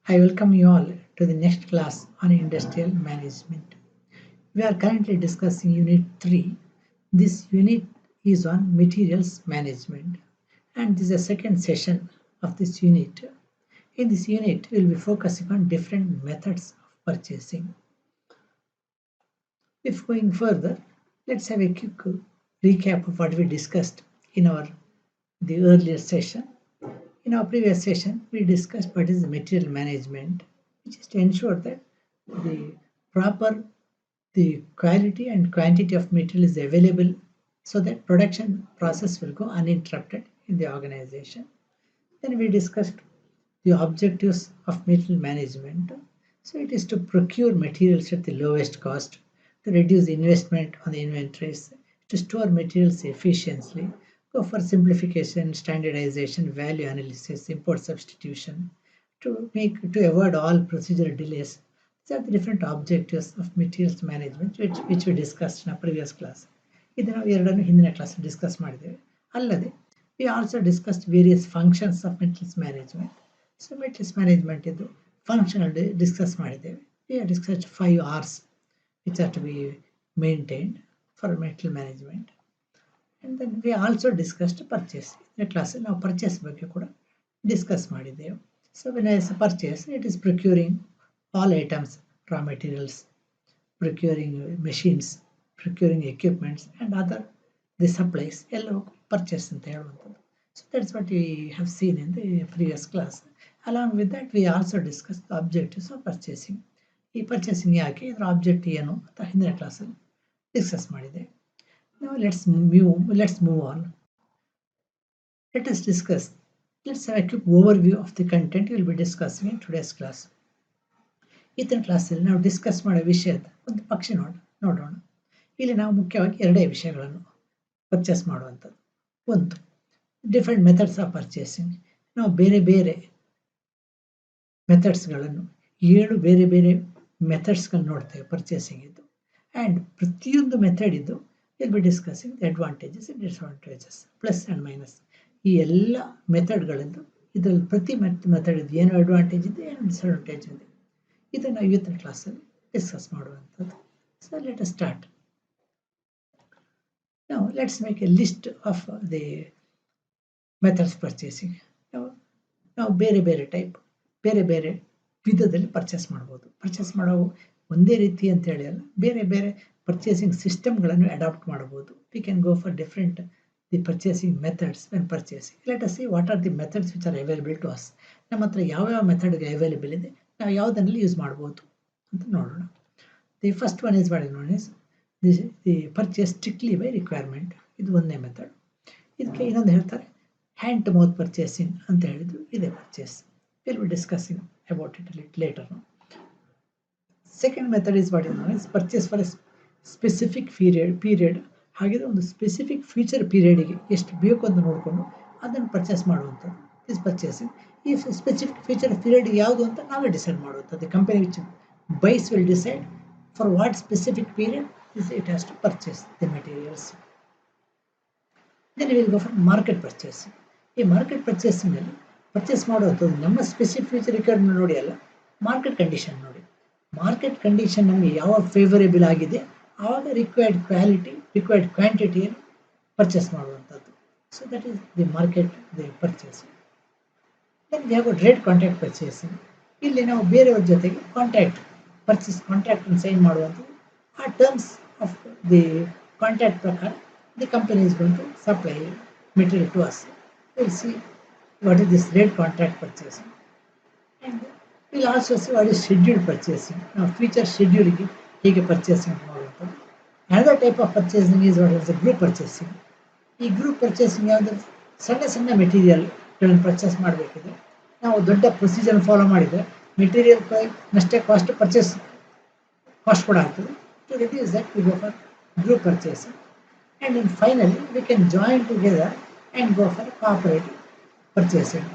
I welcome you all to the next class on industrial management. We are currently discussing Unit 3. This unit is on materials management, and this is the second session of this unit. In this unit, we will be focusing on different methods of purchasing. If going further, let's have a quick recap of what we discussed in the earlier session. In our previous session, we discussed what is material management, which is to ensure that the proper the quality and quantity of material is available so that production process will go uninterrupted in the organization. Then we discussed the objectives of material management. So it is to procure materials at the lowest cost, to reduce investment on the inventories, to store materials efficiently, go for simplification, standardization, value analysis, import substitution, to avoid all procedural delays. These are the different objectives of materials management which we discussed in a previous class. ಇದನ್ನು ನಾವು ಎರಡನ್ನು ಹಿಂದಿನ class discuss ಮಾಡಿದ್ದೇವೆ. ಅಲ್ಲದೆ we also discussed various functions of materials management. So materials management ಇದು functional discuss ಮಾಡಿದ್ದೇವೆ. We have discussed 5 R's which are to be maintained for material management. And then we also discussed purchase. In the class ನಾವು purchase ಬಗ್ಗೆ ಕೂಡ discuss ಮಾಡಿದ್ದೇವೆ. So when I say purchase, it is procuring all items, raw materials, procuring machines, procuring equipments and other the supplies, ಎಲ್ಲವೂ purchase ಅಂತ ಹೇಳುವಂಥದ್ದು. So that's what we have seen in the previous class. Along with that, we also discussed the objectives of purchasing. ಈ purchasing ಯಾಕೆ, ಇದರ object ಏನು ಅಂತ ಹಿಂದಿನ ಕ್ಲಾಸಲ್ಲಿ ಡಿಸ್ಕಸ್ ಮಾಡಿದೆ. Now let's move on. Let us discuss. Let's have a quick overview of the content we will be discussing in today's class. ಈತನ ಕ್ಲಾಸಲ್ಲಿ ನಾವು ಡಿಸ್ಕಸ್ ಮಾಡೋ ವಿಷಯದ ಒಂದು ಪಕ್ಷಿ ನೋಡೋಣ. ಇಲ್ಲಿ ನಾವು ಮುಖ್ಯವಾಗಿ ಎರಡೇ ವಿಷಯಗಳನ್ನು ಪರ್ಚೇಸ್ ಮಾಡುವಂಥದ್ದು. ಒಂದು, ಡಿಫ್ರೆಂಟ್ ಮೆಥಡ್ಸ್ ಆಫ್ ಪರ್ಚೇಸಿಂಗ್. ನಾವು ಬೇರೆ ಬೇರೆ ಮೆಥಡ್ಸ್ಗಳನ್ನು 7 ಬೇರೆ ಬೇರೆ ಮೆಥಡ್ಸ್ಗಳು ನೋಡ್ತೇವೆ ಪರ್ಚೇಸಿಂಗ್ ಇದ್ದು. ಆ್ಯಂಡ್ ಪ್ರತಿಯೊಂದು ಮೆಥಡ್ ಇದ್ದು will be discussing the advantages and disadvantages, plus and minus. ಈ ಎಲ್ಲ ಮೆಥಡ್ಗಳಿದ್ದು ಇದರಲ್ಲಿ ಪ್ರತಿ ಮೆಥಡ್ ಇದು ಏನು ಅಡ್ವಾಂಟೇಜ್ ಇದೆ, ಏನು ಡಿಸ್ಅಡ್ವಾಂಟೇಜ್ ಇದೆ, ಇದನ್ನು ನಾವು ಇವತ್ತಿನ ಕ್ಲಾಸಲ್ಲಿ ಡಿಸ್ಕಸ್ ಮಾಡುವಂಥದ್ದು. So let us start. Now let's make a list of the methods purchasing. ನಾವು ಬೇರೆ ಬೇರೆ ಟೈಪ್, ಬೇರೆ ಬೇರೆ ವಿಧದಲ್ಲಿ ಪರ್ಚೇಸ್ ಮಾಡ್ಬೋದು. ಪರ್ಚೇಸ್ ಮಾಡೋ ಒಂದೇ ರೀತಿ ಅಂತ ಹೇಳಿ ಅಲ್ಲ, ಬೇರೆ ಬೇರೆ ಪರ್ಚೇಸಿಂಗ್ ಸಿಸ್ಟಮ್ಗಳನ್ನು ಅಡಾಪ್ಟ್ ಮಾಡ್ಬೋದು. We can go for different the purchasing methods when purchasing. Let us see what are the methods which are available to us. ನಮ್ಮ ಹತ್ರ ಯಾವ್ಯಾವ ಮೆಥಡ್ಗೆ ಅವೈಲೇಬಲ್ ಇದೆ, ನಾವು ಯಾವುದನ್ನೆಲ್ಲ ಯೂಸ್ ಮಾಡ್ಬೋದು ಅಂತ ನೋಡೋಣ. The first one is what is known is the purchase strictly by requirement. ಇದು ಒಂದೇ ಮೆಥಡ್. ಇದಕ್ಕೆ ಇನ್ನೊಂದು ಹೇಳ್ತಾರೆ ಹ್ಯಾಂಡ್ ಟು ಮೌತ್ ಪರ್ಚೇಸಿಂಗ್ ಅಂತ ಹೇಳಿದ್ರು. ಇದೇ purchase. Will be discussing about it later. Second method is what is known is purchase for a specific period. ಹಾಗಿದ್ರೆ ಒಂದು ಸ್ಪೆಸಿಫಿಕ್ ಫ್ಯೂಚರ್ ಪೀರಿಯಡಿಗೆ ಎಷ್ಟು ಬೇಕು ಅಂತ ನೋಡಿಕೊಂಡು ಅದನ್ನು ಪರ್ಚೇಸ್ ಮಾಡುವಂಥದ್ದು ಇಸ್ ಪರ್ಚೇಸಿಂಗ್. ಈ ಸ್ಪೆಸಿಫಿಕ್ ಫ್ಯೂಚರ್ ಪೀರಿಯಡ್ ಯಾವುದು ಅಂತ ನಾವೇ ಡಿಸೈಡ್ ಮಾಡುವಂಥದ್ದು. Company which byes will decide for what specific period it has to purchase the materials. Then we will go for market purchasing. ಈ ಮಾರ್ಕೆಟ್ ಪರ್ಚೇಸಿಂಗಲ್ಲಿ ಪರ್ಚೇಸ್ ಮಾಡುವಂಥದ್ದು ನಮ್ಮ ಸ್ಪೆಸಿಫಿಕ್ ಫ್ಯೂಚರ್ ರಿಕ್ವೈರ್ಮೆಂಟ್ ನೋಡಿ ಅಲ್ಲ, ಮಾರ್ಕೆಟ್ ಕಂಡೀಷನ್ ನೋಡಿ. ಮಾರ್ಕೆಟ್ ಕಂಡೀಷನ್ ನಮಗೆ ಯಾವ favourable ಆಗಿದೆ ಆವಾಗ ರಿಕ್ವೈರ್ಡ್ ಕ್ವಾಲಿಟಿ, ರಿಕ್ವೈರ್ಡ್ ಕ್ವಾಂಟಿಟಿಯನ್ನು ಪರ್ಚೇಸ್ ಮಾಡುವಂಥದ್ದು. So that is the market the purchasing. Then we have a direct contract purchasing. ಇಲ್ಲಿ ನಾವು ಬೇರೆಯವ್ರ ಜೊತೆಗೆ ಕಾಂಟ್ರಾಕ್ಟನ್ನು ಸೈನ್ ಮಾಡುವಂಥದ್ದು. ಆ terms of the contract prakar the company is going to supply material to us. We'll see what is this rate contract purchasing, and we'll also see what is scheduled purchasing. Now future schedule hege purchasing ಮಾಡುವಂಥದ್ದು. Another type of purchasing is what is the group purchasing. ಈ group purchasing ಯಾವುದು, ಸಣ್ಣ ಸಣ್ಣ ಮೆಟೀರಿಯಲ್ಗಳನ್ನು purchase ಮಾಡಬೇಕಿದೆ. ನಾವು ದೊಡ್ಡ procedure follow ಮಾಡಿದರೆ material ಅಷ್ಟೇ ಪರ್ಚೇಸ್ ಕಾಸ್ಟ್ ಕೂಡ ಆಗ್ತದೆ. To reduce that, we go for group purchasing, and then finally we can join together and go for cooperative purchasing.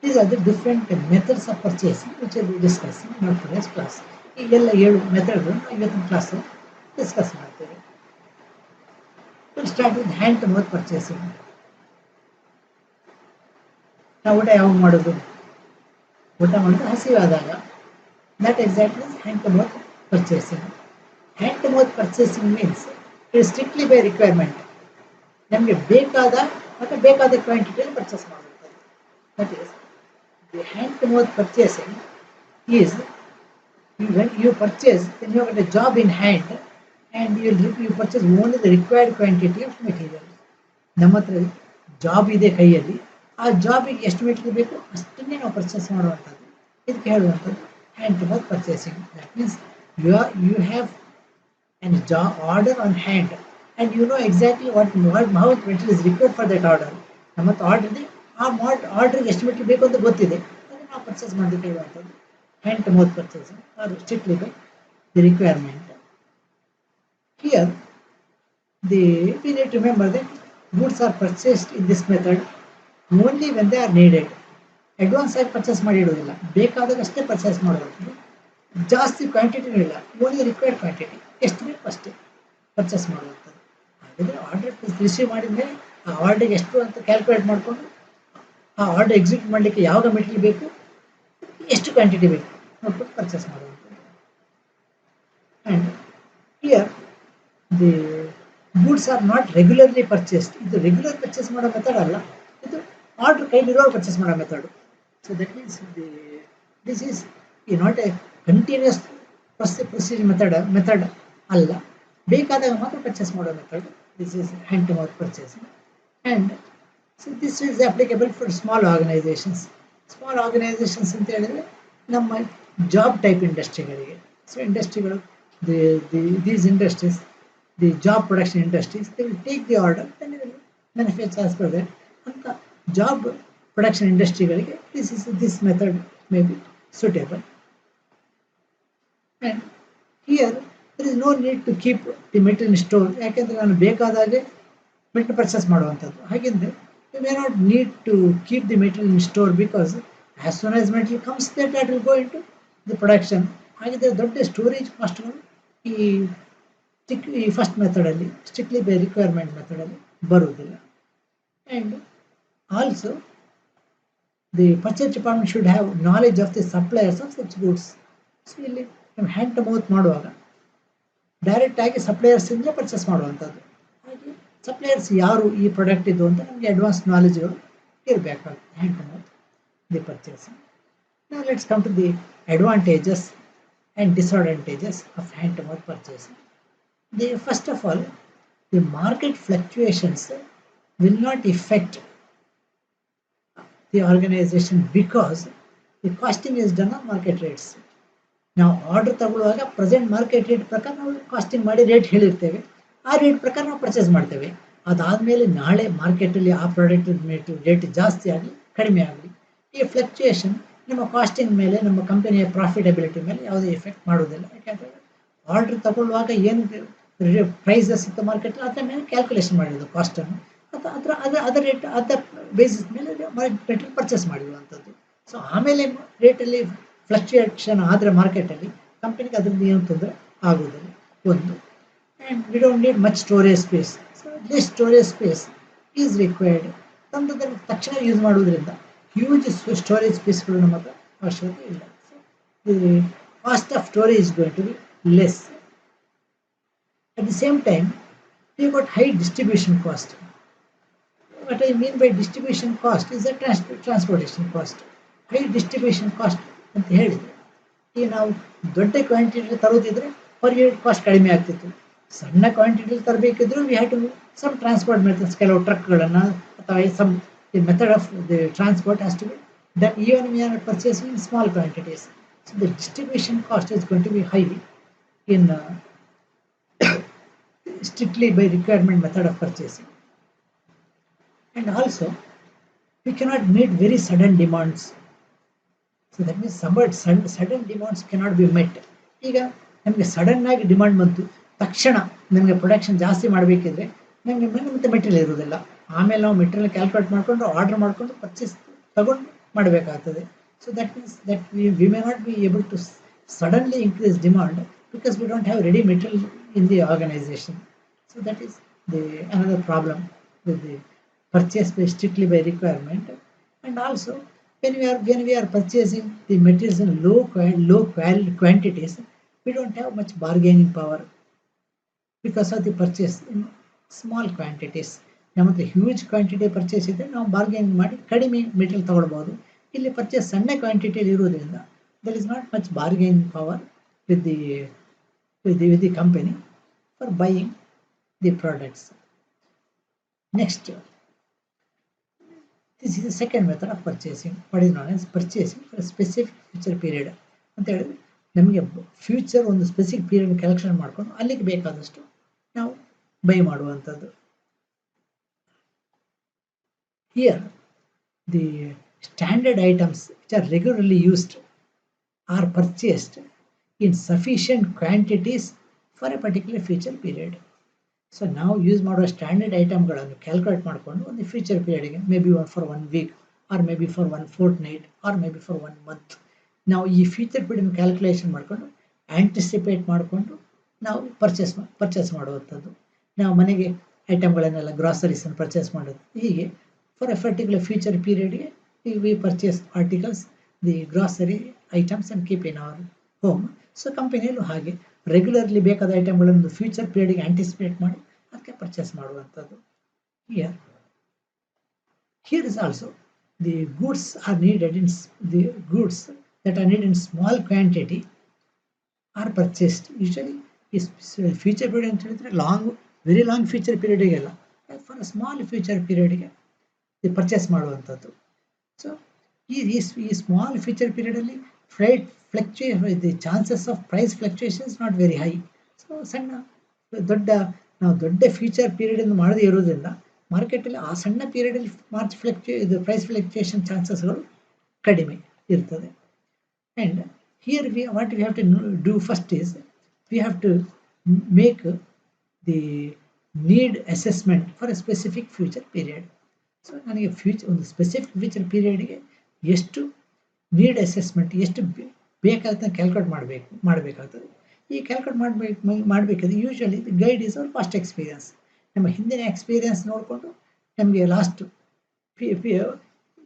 These are the different methods of purchasing which we will be discussing in today's class. ಈ ಎಲ್ಲ 7 ಮೆಥಡ್ಗಳನ್ನು ಇವತ್ತಿನ ಕ್ಲಾಸಲ್ಲಿ discuss ಮಾಡ್ತೇವೆ. We'll start with hand to mouth purchasing. ನಾವು ಊಟ ಯಾವಾಗ ಮಾಡೋದು, ಊಟ ಮಾಡಿದ್ರೆ ಹಸಿವಾದಾಗ. That exactly hand to mouth purchasing. Hand to mouth purchasing means it strictly by requirement. ನಮಗೆ ಬೇಕಾದ ಮತ್ತು ಬೇಕಾದ ಕ್ವಾಂಟಿಟಿಯಲ್ಲಿ ಪರ್ಚೇಸ್ ಮಾಡುವಂಥದ್ದು. That is the hand to mouth purchasing is when you purchase, then you have a job in hand and you purchase only the required quantity of material. ನಮ್ಮ ಹತ್ರ job ಇದೆ ಕೈಯಲ್ಲಿ, ಆ ಜಾಬಿಗೆ ಎಷ್ಟು ಮೆಟೀರಿಯಲ್ ಬೇಕು ಅಷ್ಟನ್ನೇ ನಾವು ಪರ್ಚೇಸ್ ಮಾಡುವಂಥದ್ದು. ಇದಕ್ಕೆ ಹೇಳುವಂಥದ್ದು hand to mouth purchasing. That means you have an job order on hand and you know exactly how material is required for that order. ನಮ್ಮ ಹತ್ರ ಆರ್ಡರ್ ಇದೆ, ಆ ಆರ್ಡರ್ಗೆ ಎಷ್ಟು ಮೆಟೀರಿಯಲ್ ಬೇಕು ಅಂತ ಗೊತ್ತಿದೆ, ಅದನ್ನು ನಾವು ಪರ್ಚೇಸ್ ಮಾಡಲಿಕ್ಕೆ ಹೇಳುವಂಥದ್ದು hand to mouth purchasing or strictly by the requirement. Here, we need to remember that goods are purchased in this method only when they are needed. Advance ಆಗಿ ಪರ್ಚೇಸ್ ಮಾಡಿ ಇಡೋದಿಲ್ಲ, ಬೇಕಾದಾಗ ಅಷ್ಟೇ ಪರ್ಚೇಸ್ ಮಾಡುವಂಥದ್ದು. ಜಾಸ್ತಿ ಕ್ವಾಂಟಿಟಿನೂ ಇಲ್ಲ, ಓನ್ಲಿ ರಿಕ್ವೈರ್ಡ್ ಕ್ವಾಂಟಿಟಿ ಎಷ್ಟು ಬೇಕು ಅಷ್ಟೇ ಪರ್ಚೇಸ್ ಮಾಡುವಂಥದ್ದು. ಹಾಗಾದರೆ ಆರ್ಡರ್ ರಿಸೀವ್ ಮಾಡಿದ ಮೇಲೆ ಆ ಆರ್ಡರ್ಗೆ ಎಷ್ಟು ಅಂತ ಕ್ಯಾಲ್ಕುಲೇಟ್ ಮಾಡಿಕೊಂಡು ಆ ಆರ್ಡರ್ ಎಕ್ಸಿಕ್ಯೂಟ್ ಮಾಡಲಿಕ್ಕೆ ಯಾವಾಗ ಮೆಟೀರಿಯಲ್ ಬೇಕು, ಎಷ್ಟು ಕ್ವಾಂಟಿಟಿ ಬೇಕು ನೋಡ್ಬಿಟ್ಟು ಪರ್ಚೇಸ್ ಮಾಡುವಂಥದ್ದು. And here the goods are not regularly purchased. ಇದು ರೆಗ್ಯುಲರ್ ಪರ್ಚೇಸ್ ಮಾಡೋ ಮೆಥಡ್ ಅಲ್ಲ, ಇದು ಆರ್ಡರ್ ಕೈಲಿರೋ ಪರ್ಚೇಸ್ ಮಾಡೋ method. So that means this is not a continuous procedure method ಅಲ್ಲ, ಬೇಕಾದಾಗ ಮಾತ್ರ ಪರ್ಚೇಸ್ ಮಾಡೋ method. This is hand to mouth purchasing. And so this is applicable for small organisations. Small organisations ಅಂತ ಹೇಳಿದರೆ ನಮ್ಮ job type ಇಂಡಸ್ಟ್ರಿಗಳಿಗೆ. So ಇಂಡಸ್ಟ್ರಿಗಳು these industries, the job production industries, they will take the order then will manufacture as per that. ಅಂತ job production ಇಂಡಸ್ಟ್ರಿಗಳಿಗೆ this method may be suitable. And here there is no need to keep the material store. ಯಾಕೆಂದರೆ ನಾನು ಬೇಕಾದಾಗೆ material purchase ಮಾಡುವಂಥದ್ದು. ಹಾಗೆಂದರೆ you may not need to keep the material in store because as soon as material comes there, that will go into the production. ಹಾಗಿದ್ರೆ ದೊಡ್ಡ storage ಕಾಸ್ಟ್ಗಳು ಈ first ಮೆಥಡಲ್ಲಿ strictly by requirement ಮೆಥಡಲ್ಲಿ ಬರುವುದಿಲ್ಲ. And also the purchase department should have knowledge of the suppliers of such goods. So ಇಲ್ಲಿ ನಾವು hand to mouth ಮಾಡುವಾಗ ಡೈರೆಕ್ಟಾಗಿ ಸಪ್ಲೈಯರ್ಸಿಂದಲೇ purchase ಮಾಡುವಂಥದ್ದು. ಹಾಗೆ ಸಪ್ಲೈಯರ್ಸ್ ಯಾರು ಈ ಪ್ರಾಡಕ್ಟ್ ಇದು ಅಂತ ನಮಗೆ ಅಡ್ವಾನ್ಸ್ ನಾಲೆಜ್ಗಳು ಇರಬೇಕಾಗುತ್ತೆ hand to mouth the purchasing. Now let's come to the advantages and disadvantages of hand to mouth purchasing. First of all, the market fluctuations will not affect the organization because the costing is done on market rates. ನಾವು order ತಗೊಳ್ಳುವಾಗ present market rate ಪ್ರಕಾರ ನಾವು casting ಮಾಡಿ rate ಹೇಳಿರ್ತೇವೆ, ಆ rate ಪ್ರಕಾರ ನಾವು purchase ಮಾಡ್ತೇವೆ. ಅದಾದಮೇಲೆ ನಾಳೆ ಮಾರ್ಕೆಟಲ್ಲಿ ಆ ಪ್ರಾಡಕ್ಟ್ ರೇಟ್ ಜಾಸ್ತಿ ಆಗಲಿ ಕಡಿಮೆ ಆಗಲಿ, ಈ ಫ್ಲಕ್ಚುಯೇಷನ್ ನಮ್ಮ ಕಾಸ್ಟಿಂಗ್ ಮೇಲೆ, ನಮ್ಮ ಕಂಪನಿಯ ಪ್ರಾಫಿಟಬಿಲಿಟಿ ಮೇಲೆ ಯಾವುದೇ ಎಫೆಕ್ಟ್ ಮಾಡೋದಿಲ್ಲ. ಯಾಕೆಂದರೆ ಆರ್ಡರ್ ತಗೊಳ್ಳುವಾಗ ಏನು ಪ್ರೈಸಸ್ ಇತ್ತು ಮಾರ್ಕೆಟಲ್ಲಿ ಅದರ ಮೇಲೆ ಕ್ಯಾಲ್ಕುಲೇಷನ್ ಮಾಡಿರೋದು ಕಾಸ್ಟನ್ನು, ಅಥವಾ ಅದರ ರೇಟ್ ಅದರ ಬೇಸಿಸ್ ಮೇಲೆ ಮೆಟೀರಿಯಲ್ ಪರ್ಚೇಸ್ ಮಾಡಿರುವಂಥದ್ದು. ಸೊ ಆಮೇಲೆ ರೇಟಲ್ಲಿ ಫ್ಲಕ್ಚುಯೇಷನ್ ಆದರೆ ಮಾರ್ಕೆಟಲ್ಲಿ ಕಂಪನಿಗೆ ಅದರಿಂದ ಏನು ತೊಂದರೆ ಆಗೋದಿಲ್ಲ ಒಂದು. And we don't need much storage space. So less storage space is required. ತಂದದನ್ನು ತಕ್ಷಣ ಯೂಸ್ ಮಾಡೋದ್ರಿಂದ ಹ್ಯೂಜ್ ಸ್ಟೋರೇಜ್ ಸ್ಪೇಸ್ಗಳು ನಮ್ಮ ಹತ್ರ ಅವಶ್ಯಕತೆ ಇಲ್ಲ. So the cost of storage is going to be less. At the same time we got high distribution cost. What I mean by distribution cost is a transportation cost. High distribution cost ಅಂತ ಹೇಳಿದರೆ, ಈಗ ನಾವು ದೊಡ್ಡ quantity ತರೋದಿದ್ರೆ per unit cost ಕಡಿಮೆ ಆಗ್ತಿತ್ತು. ಸಣ್ಣ ಕ್ವಾಂಟಿಟಿಲಿ ತರಬೇಕಿದ್ರು we have to some transport methods, ಕೆಲವು ಟ್ರಕ್ಗಳನ್ನು ಅಥವಾ some the method of the transport has to be done even when we are purchasing in small quantities. So the distribution cost is going to be high in strictly by requirement method of purchasing. And also we cannot meet very sudden demands. So that means sudden demands cannot be met. ಈಗ ನಮಗೆ sudden ಆಗಿ demand ಬಂತು, ತಕ್ಷಣ ನಮಗೆ production ಜಾಸ್ತಿ ಮಾಡಬೇಕಿದ್ರೆ ನಮಗೆ ಮತ್ತೆ material ಇರೋದಿಲ್ಲ. ಆಮೇಲೆ ನಾವು ಮೆಟೀರಿಯಲ್ ಕ್ಯಾಲ್ಕುಲೇಟ್ ಮಾಡಿಕೊಂಡು ಆರ್ಡರ್ ಮಾಡಿಕೊಂಡು ಪರ್ಚೇಸ್ ತಗೊಂಡು ಮಾಡಬೇಕಾಗ್ತದೆ. So that means that we may not be able to suddenly increase demand because we don't have ready material in the organisation. So that is the another problem with the purchase by strictly by requirement. And also when we are purchasing the materials in low quantities, we don't have much bargaining power because of the purchase in small quantities. ನಮ್ಮ ಹತ್ರ huge quantity purchase ಇದ್ದರೆ ನಾವು bargaining ಮಾಡಿ ಕಡಿಮೆ material ತೊಗೊಳ್ಬೋದು. ಇಲ್ಲಿ purchase ಸಣ್ಣ ಕ್ವಾಂಟಿಟಿಯಲ್ಲಿ ಇರೋದ್ರಿಂದ there is not much bargaining power with the company for buying the products. Next, this is the second method of purchasing. What is known as purchasing for a specific future period ಅಂತ ಹೇಳಿದ್ರೆ ನಮಗೆ future ಒಂದು specific period collection ಮಾಡ್ಕೊಂಡು ಅಲ್ಲಿಗೆ ಬೇಕಾದಷ್ಟು ನಾವು by ಮಾಡುವಂಥದ್ದು. Here the standard items which are regularly used are purchased in sufficient quantities for a particular future period. So ನಾವು ಯೂಸ್ ಮಾಡುವ ಸ್ಟ್ಯಾಂಡರ್ಡ್ ಐಟಮ್ಗಳನ್ನು ಕ್ಯಾಲ್ಕುಲೇಟ್ ಮಾಡಿಕೊಂಡು ಒಂದು ಫ್ಯೂಚರ್ ಪೀರಿಯಡ್ಗೆ may be for 1 week or may be for 1 fortnight or may be for 1 month ನಾವು ಈ future period calculation ಮಾಡಿಕೊಂಡು anticipate ಮಾಡಿಕೊಂಡು ನಾವು ಪರ್ಚೇಸ್ ಮಾಡುವಂಥದ್ದು. ನಾವು ಮನೆಗೆ ಐಟಮ್ಗಳನ್ನೆಲ್ಲ ಗ್ರಾಸರೀಸನ್ನು ಪರ್ಚೇಸ್ ಮಾಡೋದು. ಹೀಗೆ ಫಾರ್ ಎ ಪರ್ಟಿಕ್ಯುಲರ್ ಫ್ಯೂಚರ್ ಪೀರಿಯಡ್ಗೆ we purchase articles, the grocery items and keep in our home. So ಕಂಪನಿಯಲ್ಲೂ ಹಾಗೆ ರೆಗ್ಯುಲರ್ಲಿ ಬೇಕಾದ ಐಟಮ್ಗಳನ್ನು ಫ್ಯೂಚರ್ ಪೀರಿಯಡ್ಗೆ ಆಂಟಿಸಿಪೇಟ್ ಮಾಡಿ ಅದಕ್ಕೆ ಪರ್ಚೇಸ್ ಮಾಡುವಂಥದ್ದು. Here is also the goods are needed in the goods that are needed in small quantity are purchased. Usually ಈ future period ಅಂತ ಹೇಳಿದ್ರೆ ವೆರಿ ಲಾಂಗ್ ಫ್ಯೂಚರ್ ಪೀರಿಯಡಿಗೆಲ್ಲ ಫಾರ್ ಅ ಸ್ಮಾಲ್ ಫ್ಯೂಚರ್ ಪೀರಿಯಡ್ಗೆ purchase ಮಾಡುವಂಥದ್ದು. So ಈ small future ಪೀರಿಯಡಲ್ಲಿ the chances of price fluctuation is not very high. So ನಾವು ದೊಡ್ಡ ಫ್ಯೂಚರ್ ಪೀರಿಯಡ್ ಮಾಡದೇ ಇರೋದ್ರಿಂದ ಮಾರ್ಕೆಟಲ್ಲಿ ಆ ಸಣ್ಣ ಪೀರಿಯಡಲ್ಲಿ ಪ್ರೈಸ್ ಫ್ಲಕ್ಚುಯೇಷನ್ ಚಾನ್ಸಸ್ಗಳು ಕಡಿಮೆ ಇರ್ತದೆ. And here what we have to do first is we have to make the need assessment for a specific future period. So ನನಗೆ ಒಂದು ಸ್ಪೆಸಿಫಿಕ್ ಫ್ಯೂಚರ್ ಪೀರಿಯಡ್ಗೆ ಎಷ್ಟು ನೀಡ್ ಅಸೆಸ್ಮೆಂಟ್ ಎಷ್ಟು ಬೇಕಾಗುತ್ತೆ ಕ್ಯಾಲ್ಕುಲೇಟ್ ಮಾಡಬೇಕಾಗ್ತದೆ. ಈ ಕ್ಯಾಲ್ಕುಲೇಟ್ ಮಾಡಬೇಕಾದ್ರೆ usually the guide is our past experience. ನಮ್ಮ ಹಿಂದಿನ ಎಕ್ಸ್ಪೀರಿಯನ್ಸ್ ನೋಡಿಕೊಂಡು ನಮಗೆ ಲಾಸ್ಟ್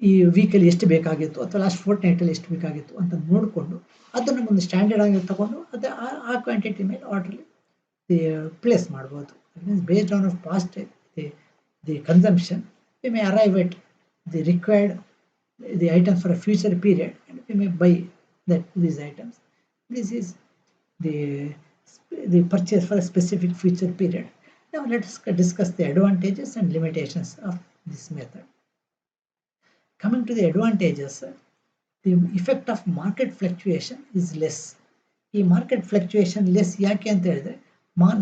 ಈ ವೀಕಲ್ಲಿ ಎಷ್ಟು ಬೇಕಾಗಿತ್ತು ಅಥವಾ ಲಾಸ್ಟ್ ಫೋರ್ಟ್ ನೈಟಲ್ಲಿ ಎಷ್ಟು ಬೇಕಾಗಿತ್ತು ಅಂತ ನೋಡಿಕೊಂಡು ಅದನ್ನು ಒಂದು ಸ್ಟ್ಯಾಂಡರ್ಡ್ ಆಗಿ ತಗೊಂಡು ಅದು ಆ ಕ್ವಾಂಟಿಟಿ ಮೇಲೆ ಆರ್ಡ್ರಲ್ಲಿ ಪ್ಲೇಸ್ ಮಾಡ್ಬೋದು. Means based on off past the consumption we may arrive at the required the items for a future period and we may buy these items. This is the purchase for a specific future period. Now let us discuss the advantages and limitations of this method. Coming to the advantages, the effect of market fluctuation is less. ಈ market fluctuation less ಯಾಕೆ ಅಂತ ಹೇಳಿದ್ರೆ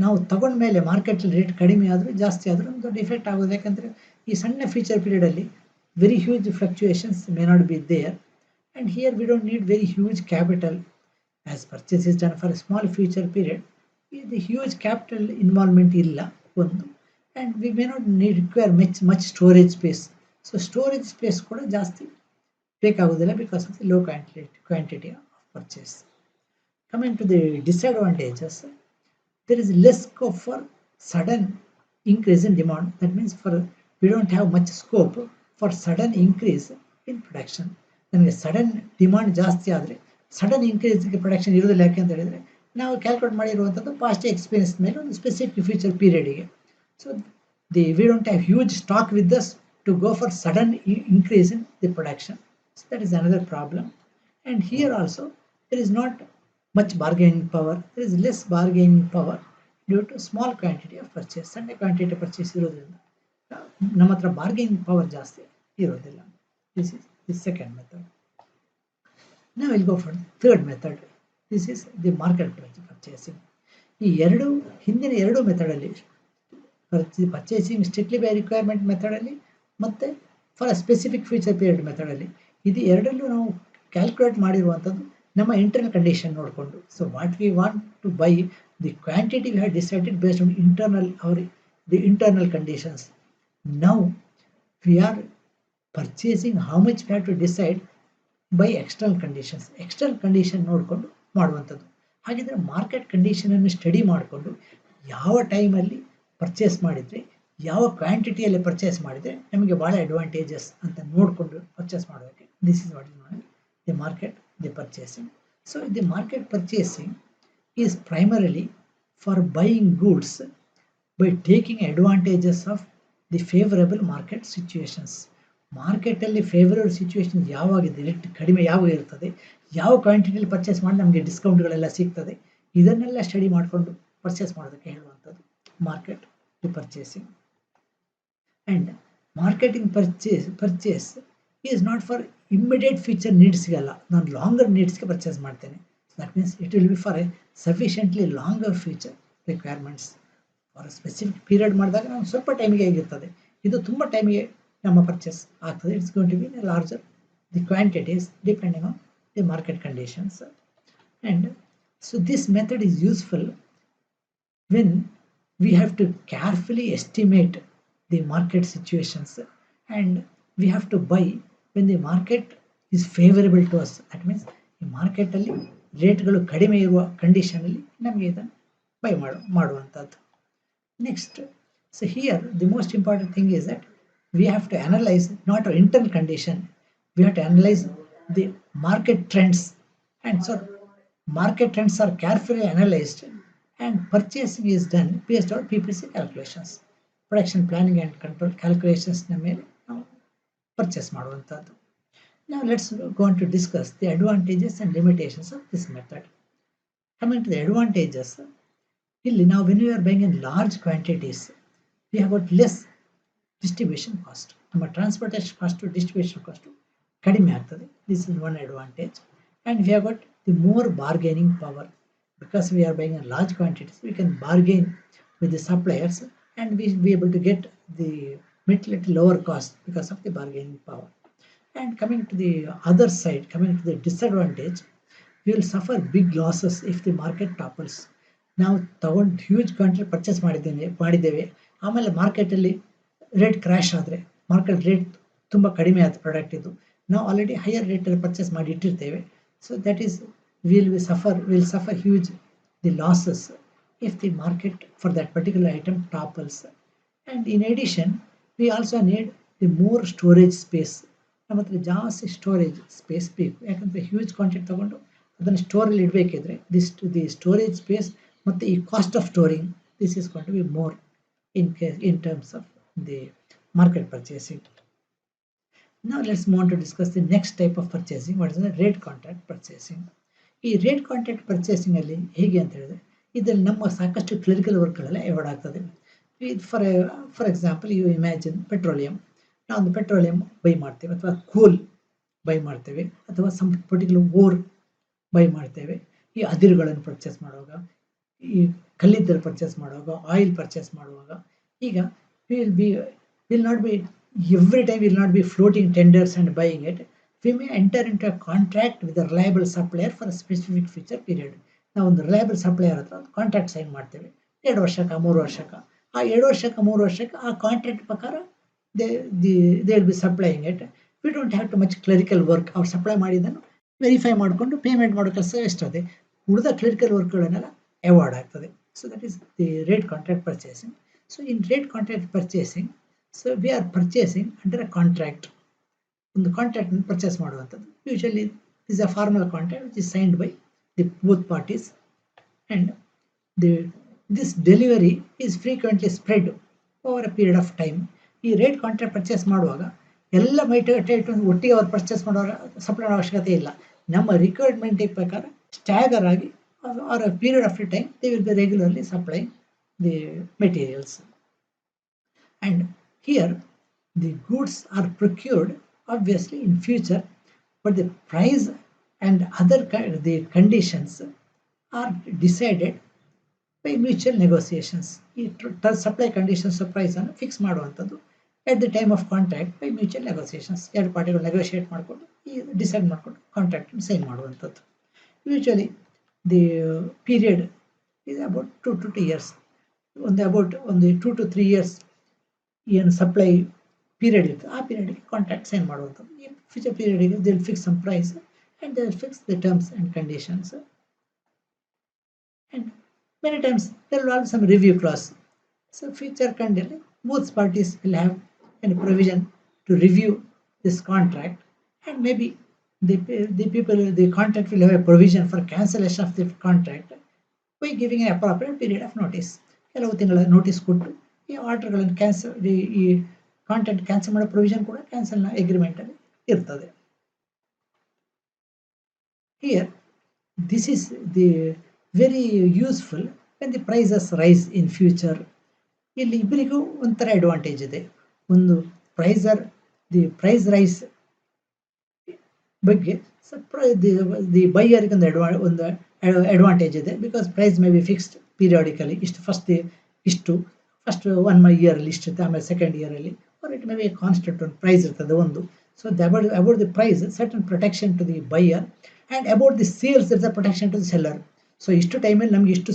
ನಾವು ತಗೊಂಡ ಮೇಲೆ ಮಾರ್ಕೆಟಲ್ಲಿ rate ಕಡಿಮೆ ಆದರೂ ಜಾಸ್ತಿ ಆದರೂ ಒಂದು ದೊಡ್ಡ ಇಫೆಕ್ಟ್ ಆಗೋದು. ಯಾಕಂದರೆ ಈ ಸಣ್ಣ ಫ್ಯೂಚರ್ ಪೀರಿಯಡಲ್ಲಿ very huge fluctuations may not be there and here we don't need very huge capital as purchase is done for a small future period. ಇದು ಹ್ಯೂಜ್ ಕ್ಯಾಪಿಟಲ್ ಇನ್ವಾಲ್ವ್ಮೆಂಟ್ ಇಲ್ಲ ಒಂದು, and we may not require much storage space. So storage space ಕೂಡ ಜಾಸ್ತಿ ಬೇಕಾಗೋದಿಲ್ಲ because of the low quantity of purchase. Coming to the disadvantages, there is less scope for sudden increase in demand. That means we don't have much scope for sudden increase in production. ನನಗೆ sudden demand ಜಾಸ್ತಿ ಆದರೆ sudden ಇನ್ಕ್ರೀಸ್ಗೆ production ಇರೋದಿಲ್ಲ. ಯಾಕೆ ಅಂತ ಹೇಳಿದರೆ ನಾವು calculate ಮಾಡಿರುವಂಥದ್ದು past experience ಮೇಲೆ ಒಂದು ಸ್ಪೆಸಿಫಿಕ್ ಫ್ಯೂಚರ್ ಪೀರಿಯಡಿಗೆ. So we don't have huge stock with us to go for sudden increase in the production. So that is another problem. And here also there is not much bargaining power. There is less bargaining power due to small quantity of purchase. ಸಣ್ಣ quantity purchase ಇರೋದ್ರಿಂದ ನಮ್ಮ ಹತ್ರ bargaining power ಜಾಸ್ತಿ ಇರೋದಿಲ್ಲ. This is the second method. Now we'll go for the third method. This is the market purchasing. ಈ ಹಿಂದಿನ ಎರಡು ಮೆಥಡಲ್ಲಿ ಪರ್ಚೇಸಿಂಗ್ ಸ್ಟ್ರಿಕ್ಟ್ಲಿ ಬೈ ರಿಕ್ವೈರ್ಮೆಂಟ್ ಮೆಥಡಲ್ಲಿ ಮತ್ತು for a specific future period ಮೆಥಡಲ್ಲಿ ಇದು ಎರಡಲ್ಲೂ ನಾವು ಕ್ಯಾಲ್ಕುಲೇಟ್ ಮಾಡಿರುವಂಥದ್ದು ನಮ್ಮ ಇಂಟರ್ನಲ್ ಕಂಡೀಷನ್ ನೋಡಿಕೊಂಡು. So what we want to buy the quantity we have decided based on the internal conditions. Now we are purchasing how much we have to decide by external conditions. External condition ನೋಡಿಕೊಂಡು ಮಾಡುವಂಥದ್ದು. ಹಾಗಿದ್ರೆ market ಕಂಡೀಷನನ್ನು study ಮಾಡಿಕೊಂಡು ಯಾವ ಟೈಮಲ್ಲಿ purchase ಮಾಡಿದರೆ ಯಾವ ಕ್ವಾಂಟಿಟಿಯಲ್ಲಿ purchase ಮಾಡಿದರೆ ನಮಗೆ ಭಾಳ ಅಡ್ವಾಂಟೇಜಸ್ ಅಂತ ನೋಡಿಕೊಂಡು ಪರ್ಚೇಸ್ ಮಾಡೋದಕ್ಕೆ This is what is known as the market, the purchasing. So the market purchasing is primarily for buying goods by taking advantages of the favorable market situations. ಮಾರ್ಕೆಟಲ್ಲಿ favourable situation ಯಾವಾಗಿದೆ, rate ಕಡಿಮೆ ಯಾವಾಗ ಇರ್ತದೆ, ಯಾವ ಕ್ವಾಂಟಿಟಿಯಲ್ಲಿ purchase ಮಾಡಿ ನಮಗೆ ಡಿಸ್ಕೌಂಟ್ಗಳೆಲ್ಲ ಸಿಗ್ತದೆ, ಇದನ್ನೆಲ್ಲ study ಮಾಡಿಕೊಂಡು ಪರ್ಚೇಸ್ ಮಾಡೋದಕ್ಕೆ ಹೇಳುವಂಥದ್ದು market to purchasing. And marketing purchase is not for immediate future ನೀಡ್ಸ್ಗಲ್ಲ, ನಾನು ಲಾಂಗರ್ ನೀಡ್ಸ್ಗೆ ಪರ್ಚೇಸ್ ಮಾಡ್ತೇನೆ. That means it will be for a sufficiently longer future requirements. For specific period ಮಾಡಿದಾಗ ನಾವು ಸ್ವಲ್ಪ ಟೈಮಿಗೆ ಆಗಿರ್ತದೆ, ಇದು ತುಂಬ ಟೈಮಿಗೆ ನಮ್ಮ ಪರ್ಚೇಸ್ ಆಗ್ತದೆ. It's going to be larger the quantities depending on the market conditions. And so this method is useful when we have to carefully estimate the market situations and we have to buy when the market is favorable to us. That means ಈ ಮಾರ್ಕೆಟಲ್ಲಿ ರೇಟ್ಗಳು ಕಡಿಮೆ ಇರುವ ಕಂಡೀಷನಲ್ಲಿ ನಮಗೆ ಇದನ್ನು by ಮಾಡುವಂಥದ್ದು. Next, so here the most important thing is that we have to analyze not our internal condition, we have to analyze the market trends, and so market trends are carefully analyzed and purchasing is done based on PPC calculations, production planning and control calculations ನ ಮೇಲೆ ನಾವು purchase ಮಾಡುವಂಥದ್ದು. Now let's go on to discuss the advantages and limitations of this method. Coming to the advantages, ಇಲ್ಲಿ ನಾವು when we are buying in large quantities we have got less distribution cost. ನಮ್ಮ transportation cost distribution cost ಕಡಿಮೆ ಆಗ್ತದೆ. This is one advantage. And we have got the more bargaining power. Because we are buying in large quantities, we can bargain with the suppliers and we will be able to get the little lower cost because of the bargaining power. And coming to the other side, coming to the disadvantage, we will suffer big losses if the market topples. ನಾವು ತಗೊಂಡು huge quantity purchase ಮಾಡಿದ್ದೇವೆ, ಆಮೇಲೆ ಮಾರ್ಕೆಟಲ್ಲಿ rate crash ಆದರೆ, market rate ತುಂಬ ಕಡಿಮೆ ಆದ product ಇದು, ನಾವು ಆಲ್ರೆಡಿ ಹೈಯರ್ ರೇಟಲ್ಲಿ ಪರ್ಚೇಸ್ ಮಾಡಿ ಇಟ್ಟಿರ್ತೇವೆ. So that is will suffer huge the losses if the market for that particular item topples. And in addition, we also need the more storage space. ನಮ್ಮ ಹತ್ರ ಜಾಸ್ತಿ ಸ್ಟೋರೇಜ್ ಸ್ಪೇಸ್ ಬೇಕು, ಯಾಕಂದರೆ huge quantity ತಗೊಂಡು ಅದನ್ನು ಸ್ಟೋರಲ್ಲಿ ಇಡಬೇಕಿದ್ರೆ ದಿ ಸ್ಟೋರೇಜ್ ಸ್ಪೇಸ್ ಮತ್ತು ಈ cost of storing, this is going to be more in terms of the market purchasing. Now let's move on to discuss the next type of purchasing, what is the rate contract purchasing. ಈ rate contract purchasing ಅಲ್ಲಿ ಹೇಗೆ ಅಂತ ಹೇಳಿದ್ರೆ, ಇದರಲ್ಲಿ ನಮ್ಮ ಸಾಕಷ್ಟು clerical ವರ್ಕ್ಗಳೆಲ್ಲ avoid ಆಗ್ತದೆ. For example you imagine petroleum, ನಾವೊಂದು ಪೆಟ್ರೋಲಿಯಂ ಬೈ ಮಾಡ್ತೇವೆ, ಅಥವಾ ಕೂಲ್ ಬೈ ಮಾಡ್ತೇವೆ, ಅಥವಾ ಸಮ್ ಪರ್ಟಿಕ್ಯುಲರ್ ಓರ್ ಬೈ ಮಾಡ್ತೇವೆ. ಈ ಅದಿರುಗಳನ್ನು ಪರ್ಚೇಸ್ ಮಾಡುವಾಗ, ಈ ಕಲ್ಲಿದ್ದಲು ಪರ್ಚೇಸ್ ಮಾಡುವಾಗ, ಆಯಿಲ್ ಪರ್ಚೇಸ್ ಮಾಡುವಾಗ, ಈಗ will not be every time will not be floating tenders and buying it. We may enter into a contract with a reliable supplier for a specific future period. ನಾವು ಒಂದು reliable supplier ಹತ್ರ ಒಂದು contract sign ಮಾಡ್ತೇವೆ, 2 ವರ್ಷಕ್ಕೆ 3 ವರ್ಷಕ್ಕೆ. ಆ 2 ವರ್ಷಕ್ಕೆ 3 ವರ್ಷಕ್ಕೆ ಆ ಕಾಂಟ್ರಾಕ್ಟ್ ಪ್ರಕಾರ they will B supplying it. V don't have too much clerical work. ಅವ್ರು ಸಪ್ಲೈ ಮಾಡಿದ್ದನ್ನು ವೆರಿಫೈ ಮಾಡಿಕೊಂಡು ಪೇಮೆಂಟ್ ಮಾಡೋ ಕೆಲಸ ಎಷ್ಟದೆ, ಉಳಿದ ಕ್ಲರಿಕಲ್ ವರ್ಕ್ಗಳನ್ನೆಲ್ಲ ಅವಾಯ್ಡ್ ಆಗ್ತದೆ. So that is the rate contract purchasing. So in rate contract purchasing, so we are purchasing under a contract. ಒಂದು contract purchase ಮಾಡುವಂಥದ್ದು. Usually is a formal contract which is signed by the both parties, and this delivery is frequently spread over a period of time. ಈ rate contract purchase ಮಾಡುವಾಗ ಎಲ್ಲ ಒಟ್ಟಿಗೆ ಅವ್ರು purchase ಮಾಡೋ supply ಮಾಡೋ ಅವಶ್ಯಕತೆ ಇಲ್ಲ. ನಮ್ಮ ರಿಕ್ವೈರ್ಮೆಂಟಿಗೆ ಪ್ರಕಾರ ಸ್ಟ್ಯಾಗರ್ ಆಗಿ or a period of time they will be regularly supply the materials. And here the goods are procured obviously in future, but the price and other the conditions are decided by mutual negotiations. ಈ supply conditions price ಅನ್ನು fix ಮಾಡುವಂಥದ್ದು at the time of contract by mutual negotiations. ಎರಡು ಪಾರ್ಟಿಗಳು negotiate ಮಾಡಿಕೊಂಡು decide ಮಾಡಿಕೊಂಡು contract sign ಮಾಡುವಂಥದ್ದು. Usually the period is about 2 to 3 years. ಒಂದು 2 to 3 years ಏನು supply period ಇರ್ತದೆ, ಆ ಪೀರಿಯಡ್ಗೆ ಕಾಂಟ್ರಾಕ್ಟ್ ಸೈನ್ ಮಾಡುವಂಥದ್ದು. ಈ ಫ್ಯೂಚರ್ ಪೀರಿಯಡಿಗೆ they will fix some price and they will fix the terms and conditions. And many times there will also some review clause. So future condition, both parties will have a provision to review this contract and maybe the contract will have a provision for cancellation of the contract by giving an appropriate period of notice. ಕೆಲವು ತಿಂಗಳ notice ಕೊಟ್ಟು ಈ ಆರ್ಡರ್ಗಳನ್ನು cancel ಈ contract cancel ಮಾಡೋ provision ಕೂಡ ಕ್ಯಾನ್ಸಲ್ನ ಅಗ್ರಿಮೆಂಟಲ್ಲಿ ಇರ್ತದೆ. Here, this is the very useful when the prices rise in future. ಇಲ್ಲಿ ಇಬ್ಬರಿಗೂ ಒಂಥರ ಅಡ್ವಾಂಟೇಜ್ ಇದೆ. ಒಂದು ದಿ ಪ್ರೈಸ್ ರೈಸ್ ಬಗ್ಗೆ ದಿ ಬೈಯರ್ಗೆ ಒಂದು ಅಡ್ವಾಂಟೇಜ್ ಇದೆ, because price may be fixed periodically. ಇಷ್ಟು ಫಸ್ಟ್ 1 ಇಯರಲ್ಲಿ ಇಷ್ಟುತ್ತೆ, ಆಮೇಲೆ ಸೆಕೆಂಡ್ ಇಯರಲ್ಲಿ or it may be constant ಒಂದು ಪ್ರೈಸ್ ಇರ್ತದೆ ಒಂದು. So about the price certain protection to the buyer and about the sales is the protection to the seller. So ಇಷ್ಟು ಟೈಮಲ್ಲಿ ನಮಗೆ ಇಷ್ಟು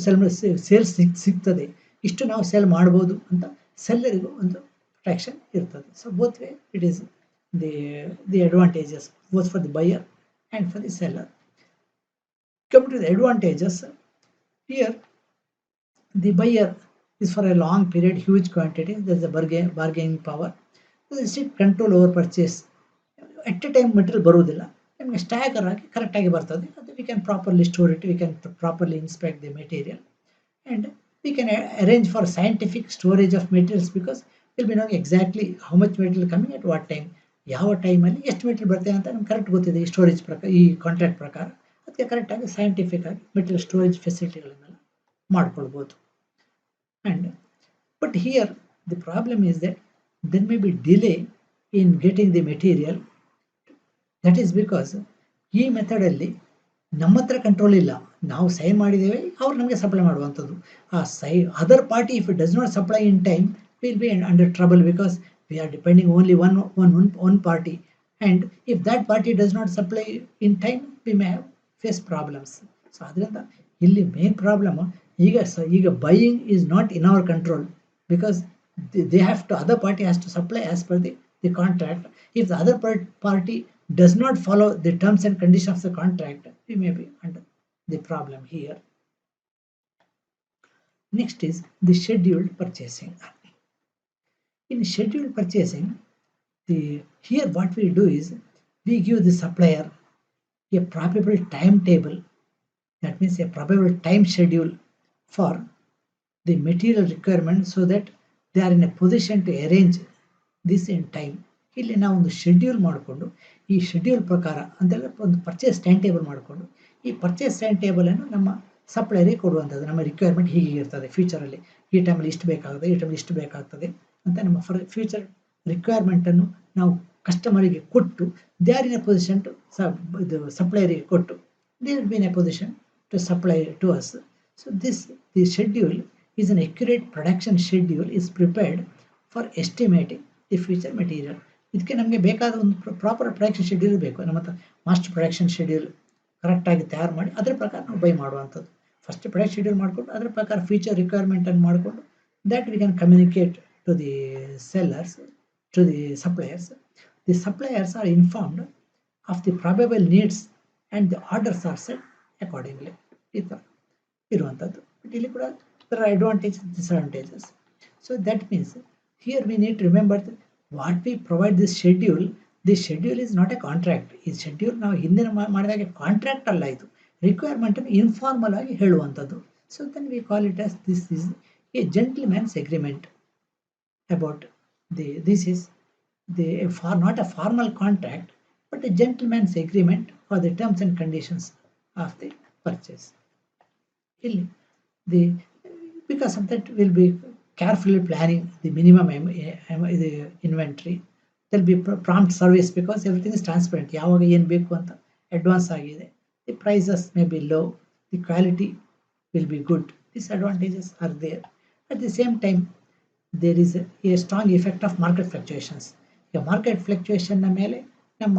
ಸೇಲ್ಸ್ ಸಿಗ್ತದೆ, ಇಷ್ಟು ನಾವು ಸೇಲ್ ಮಾಡ್ಬೋದು ಅಂತ ಸೆಲ್ಲರಿಗೂ ಒಂದು ಪ್ರೊಟೆಕ್ಷನ್ ಇರ್ತದೆ. So both way it is the advantages both for the buyer and for the seller. Coming to the advantages, here the buyer is for a long period, huge quantity, there is a bargaining power, there is strict control over purchase. At a time material ಬರುವುದಿಲ್ಲ, ನಮಗೆ stagger ಆಗಿ ಕರೆಕ್ಟಾಗಿ ಬರ್ತದೆ. ಅದು we can properly store it, we can properly inspect the material, and we can arrange for scientific storage of materials, because we'll be knowing exactly how much material coming at what time, ಯಾವ ಟೈಮಲ್ಲಿ ಎಷ್ಟು material ಬರ್ತದೆ ಅಂತ ನಮ್ಗೆ correct ಗೊತ್ತಿದೆ ಈ storage ಪ್ರಕಾರ, ಈ ಕಾಂಟ್ರಾಕ್ಟ್ ಪ್ರಕಾರ. ಅದಕ್ಕೆ ಕರೆಕ್ಟಾಗಿ ಸೈಂಟಿಫಿಕ್ ಆಗಿ ಮೆಟೀರಿಯಲ್ ಸ್ಟೋರೇಜ್ ಫೆಸಿಲಿಟಿಗಳನ್ನೆಲ್ಲ ಮಾಡ್ಕೊಳ್ಬೋದು. And but here the problem is that there may be delay in getting the material. That is because ಈ ಮೆಥಡಲ್ಲಿ ನಮ್ಮ ಹತ್ರ ಕಂಟ್ರೋಲ್ ಇಲ್ಲ, ನಾವು ಸೈನ್ ಮಾಡಿದ್ದೇವೆ, ಅವ್ರು ನಮಗೆ ಸಪ್ಲೈ ಮಾಡುವಂಥದ್ದು. ಆ other party if it does not supply in time will be under trouble, because we are depending only one party, and if that party does not supply in time we may have face problems. So adrinda illi main problem ಈಗ buying is not in our control, because they have to, other party has to supply as per the contract. If the other party does not follow the terms and conditions of the contract, we may be under the problem here. Next is the scheduled purchasing. In scheduled purchasing, here what we do is we give the supplier a probable timetable, that means a probable time schedule for the material requirement, so that they are in a position to arrange this in time. ಇಲ್ಲಿ ನಾವು ಒಂದು schedule ಮಾಡಿಕೊಂಡು, ಈ schedule ಪ್ರಕಾರ ಅಂತೆಲ್ಲ ಒಂದು purchase time table ಮಾಡಿಕೊಂಡು, ಈ ಪರ್ಚೇಸ್ ಟೈಮ್ ಟೇಬಲನ್ನು ನಮ್ಮ ಸಪ್ಲೈರಿಗೆ ಕೊಡುವಂಥದ್ದು. ನಮ್ಮ ರಿಕ್ವೈರ್ಮೆಂಟ್ ಹೀಗೆ ಇರ್ತದೆ, ಫ್ಯೂಚರಲ್ಲಿ ಈ ಟೈಮಲ್ಲಿ ಇಷ್ಟು ಬೇಕಾಗ್ತದೆ, ಈ ಟೈಮಲ್ಲಿ ಇಷ್ಟು ಬೇಕಾಗ್ತದೆ ಅಂತ ನಮ್ಮ ಫ್ಯೂಚರ್ ರಿಕ್ವೈರ್ಮೆಂಟನ್ನು ನಾವು ಕಸ್ಟಮರಿಗೆ ಕೊಟ್ಟು, they are in a position to ಸಪ್ಲೈರಿಗೆ ಕೊಟ್ಟು, they will be in a position to supply to us. So the schedule is an accurate production schedule is prepared for estimating the future material. ಇದಕ್ಕೆ ನಮಗೆ ಬೇಕಾದ ಒಂದು proper production schedule ಬೇಕು. ನಮ್ಮ ಹತ್ರ master production schedule ಕರೆಕ್ಟಾಗಿ ತಯಾರು ಮಾಡಿ ಅದರ ಪ್ರಕಾರ ನಾವು ಬೈ ಮಾಡುವಂಥದ್ದು. ಫಸ್ಟ್ ಪ್ರೊಡಕ್ಷನ್ ಶೆಡ್ಯೂಲ್ ಮಾಡಿಕೊಂಡು ಅದರ ಪ್ರಕಾರ ಫ್ಯೂಚರ್ ರಿಕ್ವೈರ್ಮೆಂಟನ್ನು ಮಾಡಿಕೊಂಡು, that we can communicate to the sellers, to the suppliers. The suppliers are informed of the probable needs and the orders are set accordingly. ಈ ಥರ ಇರುವಂಥದ್ದು. ಬಟ್ ಇಲ್ಲಿ ಕೂಡ there are advantages and disadvantages. So that means here we need to remember that what we provide this schedule is not a contract. ಈ schedule ನಾವು ಹಿಂದಿನ ಮಾಡಿದಾಗ contract ಅಲ್ಲ, ಇದು ರಿಕ್ವೈರ್ಮೆಂಟನ್ನು ಇನ್ಫಾರ್ಮಲ್ ಆಗಿ ಹೇಳುವಂಥದ್ದು. So then we call it as this is a gentleman's agreement about this is not a formal contract, but a gentleman's agreement for the terms and conditions of the purchase. Because of that we'll be carefully planning the minimum the inventory. There'll be prompt service, because everything is transparent. ಯಾವಾಗ ಏನು ಬೇಕು ಅಂತ advance ಆಗಿದೆ. The prices may be low, the quality will be good. These advantages are there. At the same time, there is a strong effect of market fluctuations. The market fluctuation ಮೇಲೆ ನಮ್ಮ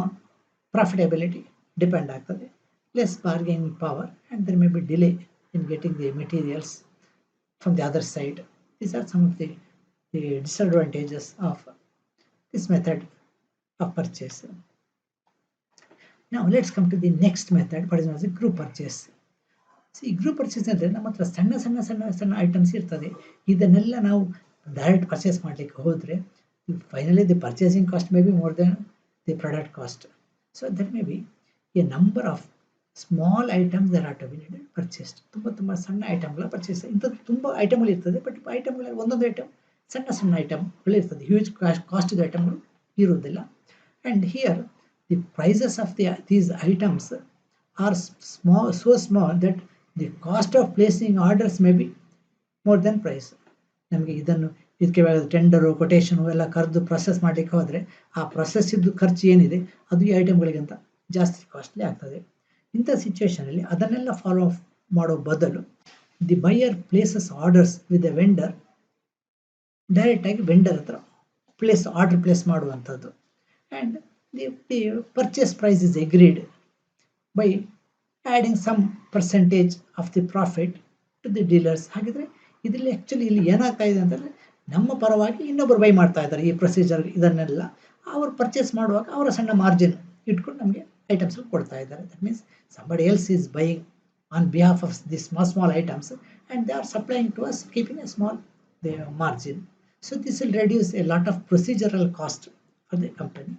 profitability depend ಆಗ್ತದೆ. Less bargaining power, and there may be delay in getting the materials from the other side. These are some of the disadvantages of this method of purchase. Now let's come to the next method, what is known as a group purchase. Group purchase ಅಂದರೆ ನಮ್ಮ ಹತ್ರ ಸಣ್ಣ items ಇರ್ತದೆ. ಇದನ್ನೆಲ್ಲ ನಾವು direct purchase ಮಾಡಲಿಕ್ಕೆ ಹೋದರೆ finally the purchasing cost may be more than the product cost. So that may be a number of small items that are to be needed purchased. ತುಂಬ ಸಣ್ಣ ಐಟಮ್ಗಳ ಪರ್ಚೇಸ್. ಇಂಥದ್ದು ತುಂಬ ಐಟಮ್ಗಳು ಇರ್ತದೆ, ಬಟ್ ಐಟಮ್ಗಳಲ್ಲಿ ಒಂದೊಂದು ಐಟಮ್ ಸಣ್ಣ ಐಟಮ್ಗಳು ಇರ್ತದೆ, ಹ್ಯೂಜ್ ಕಾಸ್ಟ್ದು ಐಟಮ್ಗಳು ಇರುವುದಿಲ್ಲ. And here the prices of these items are so small that the cost of placing orders may be more than price. ನಮಗೆ ಇದಕ್ಕೆ ಟೆಂಡರು ಕೊಟೇಶನು ಎಲ್ಲ ಕರೆದು ಪ್ರೊಸೆಸ್ ಮಾಡಲಿಕ್ಕೆ ಹೋದರೆ ಆ ಪ್ರೊಸೆಸ್ಸಿದ್ದು ಖರ್ಚು ಏನಿದೆ ಅದು ಈ ಐಟಮ್ಗಳಿಗಿಂತ ಜಾಸ್ತಿ ಕಾಸ್ಟ್ಲಿ ಆಗ್ತದೆ. ಇಂಥ ಸಿಚುವೇಶನಲ್ಲಿ ಅದನ್ನೆಲ್ಲ ಫಾಲೋ ಮಾಡೋ ಬದಲು the buyer places orders with the vendor, ಡೈರೆಕ್ಟಾಗಿ ವೆಂಡರ್ ಹತ್ರ ಆರ್ಡರ್ ಪ್ಲೇಸ್ ಮಾಡುವಂಥದ್ದು. And the purchase price is agreed by adding some percentage of the profit to the dealers. ಹಾಗಿದ್ರೆ ಇದರಲ್ಲಿ ಆ್ಯಕ್ಚುಲಿ ಇಲ್ಲಿ ಏನಾಗ್ತಾ ಇದೆ ಅಂತಂದರೆ, ನಮ್ಮ ಪರವಾಗಿ ಇನ್ನೊಬ್ಬರು ಬೈ ಮಾಡ್ತಾ ಇದ್ದಾರೆ ಈ ಪ್ರೊಸೀಜರ್. ಇದನ್ನೆಲ್ಲ ಅವರು ಪರ್ಚೇಸ್ ಮಾಡುವಾಗ ಅವರ ಸಣ್ಣ ಮಾರ್ಜಿನ್ ಇಟ್ಕೊಂಡು ನಮಗೆ ಐಟಮ್ಸ್ ಕೊಡ್ತಾ ಇದ್ದಾರೆ. That means somebody else is buying on behalf of these small items and they are supplying to us keeping a small margin. So this will reduce a lot of procedural cost for the company.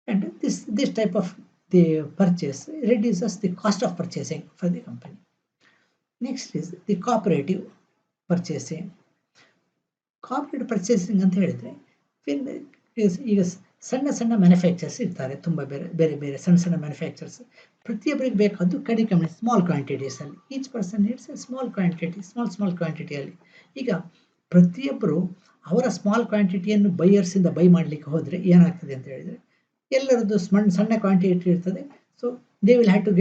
And this type of the purchase reduces the cost of purchasing for the company. Next is the cooperative purchasing. Cooperative purchasing ಅಂತ ಹೇಳಿದ್ರೆ, ಈಗ ಸಣ್ಣ manufacturers ಇರ್ತಾರೆ, ತುಂಬ ಬೇರೆ ಸಣ್ಣ manufacturers. ಪ್ರತಿಯೊಬ್ಬರಿಗೆ ಬೇಕಾದ್ದು ಕಡಿಮೆ ಸ್ಮಾಲ್ ಕ್ವಾಂಟಿಟೀಸಲ್ಲಿ. Each person needs a small ಕ್ವಾಂಟಿಟಿಯಲ್ಲಿ. ಈಗ ಪ್ರತಿಯೊಬ್ಬರು ಅವರ ಸ್ಮಾಲ್ ಕ್ವಾಂಟಿಟಿಯನ್ನು ಬೈಯರ್ಸಿಂದ ಬೈ ಮಾಡಲಿಕ್ಕೆ ಹೋದರೆ ಏನಾಗ್ತದೆ ಅಂತ ಹೇಳಿದರೆ, ಎಲ್ಲರದ್ದು ಸಣ್ಣ ಕ್ವಾಂಟಿಟಿ ಇರ್ತದೆ. So they will have to